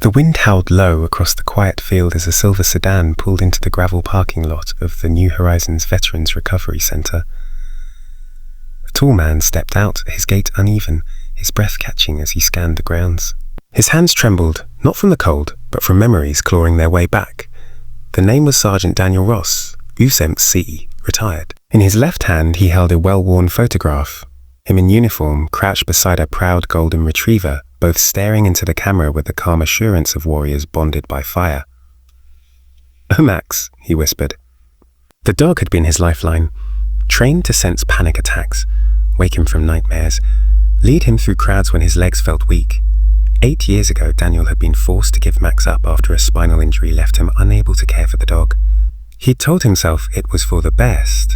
The wind howled low across the quiet field as a silver sedan pulled into the gravel parking lot of the New Horizons Veterans Recovery Center. A tall man stepped out, his gait uneven, his breath catching as he scanned the grounds. His hands trembled, not from the cold, but from memories clawing their way back. The name was Sergeant Daniel Ross, USMC, retired. In his left hand he held a well-worn photograph, him in uniform, crouched beside a proud golden retriever, both staring into the camera with the calm assurance of warriors bonded by fire. "Oh, Max," he whispered. The dog had been his lifeline, trained to sense panic attacks, wake him from nightmares, lead him through crowds when his legs felt weak. 8 years ago, Daniel had been forced to give Max up after a spinal injury left him unable to care for the dog. He'd told himself it was for the best.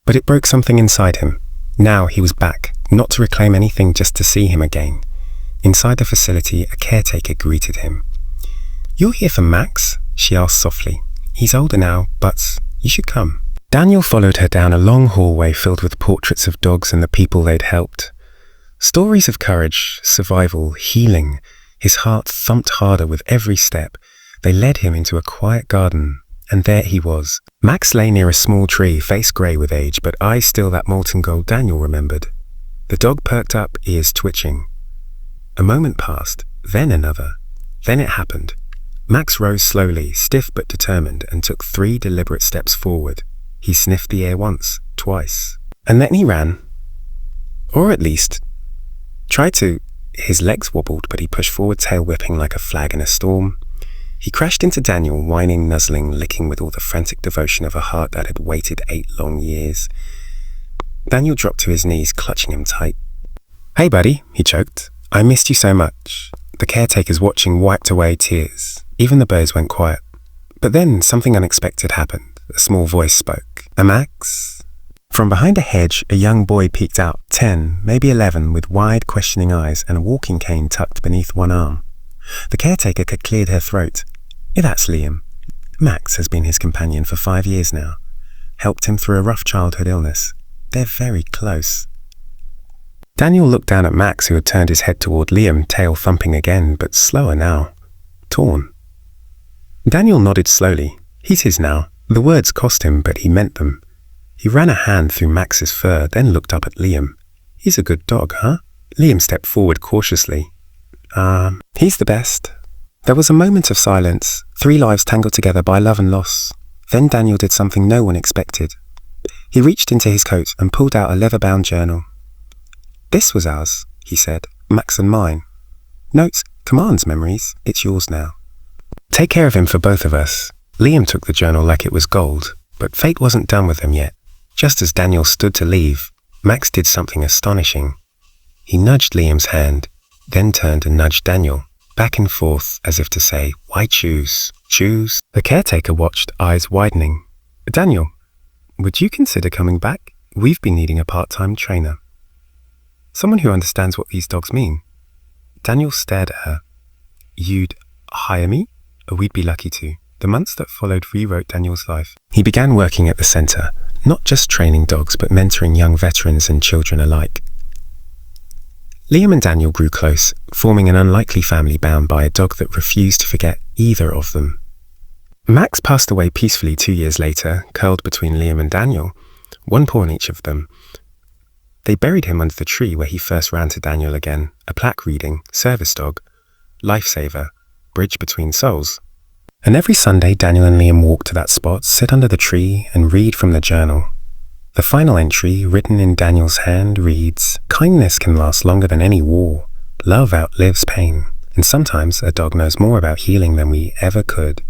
But it broke something inside him. Now he was back, not to reclaim anything, just to see him again. Inside the facility, a caretaker greeted him. "You're here for Max?" she asked softly. "He's older now, but you should come." Daniel followed her down a long hallway filled with portraits of dogs and the people they'd helped. Stories of courage, survival, healing. His heart thumped harder with every step. They led him into a quiet garden, and there he was. Max lay near a small tree, face grey with age, but eyes still that molten gold Daniel remembered. The dog perked up, ears twitching. A moment passed, then another. Then it happened. Max rose slowly, stiff but determined, and took 3 deliberate steps forward. He sniffed the air once, twice, and then he ran. Or at least, tried to. His legs wobbled, but he pushed forward, tail whipping like a flag in a storm. He crashed into Daniel, whining, nuzzling, licking with all the frantic devotion of a heart that had waited 8 long years. Daniel dropped to his knees, clutching him tight. "Hey, buddy," he choked. "I missed you so much." The caretakers watching wiped away tears. Even the birds went quiet. But then something unexpected happened. A small voice spoke. "A Max?" From behind a hedge, a young boy peeked out, 10, maybe 11, with wide, questioning eyes and a walking cane tucked beneath one arm. The caretaker had cleared her throat. "That's Liam. Max has been his companion for 5 years now. Helped him through a rough childhood illness. They're very close." Daniel looked down at Max, who had turned his head toward Liam, tail thumping again, but slower now. Torn. Daniel nodded slowly. He's his now. The words cost him, but he meant them. He ran a hand through Max's fur, then looked up at Liam. "He's a good dog, huh?" Liam stepped forward cautiously. He's the best." There was a moment of silence, 3 lives tangled together by love and loss. Then Daniel did something no one expected. He reached into his coat and pulled out a leather-bound journal. "This was ours," he said. "Max and mine. Notes, commands, memories. It's yours now. Take care of him for both of us." Liam took the journal like it was gold, but fate wasn't done with him yet. Just as Daniel stood to leave, Max did something astonishing. He nudged Liam's hand, then turned and nudged Daniel, back and forth as if to say, "Why choose? Choose?" The caretaker watched, eyes widening. "Daniel, would you consider coming back? We've been needing a part-time trainer. Someone who understands what these dogs mean." Daniel stared at her. "You'd hire me? We'd be lucky to." The months that followed rewrote Daniel's life. He began working at the center, not just training dogs, but mentoring young veterans and children alike. Liam and Daniel grew close, forming an unlikely family bound by a dog that refused to forget either of them. Max passed away peacefully 2 years later, curled between Liam and Daniel, one paw on each of them. They buried him under the tree where he first ran to Daniel again, a plaque reading, "Service dog, lifesaver, bridge between souls." And every Sunday, Daniel and Liam walked to that spot, sit under the tree, and read from the journal. The final entry, written in Daniel's hand, reads, "Kindness can last longer than any war. Love outlives pain. And sometimes a dog knows more about healing than we ever could."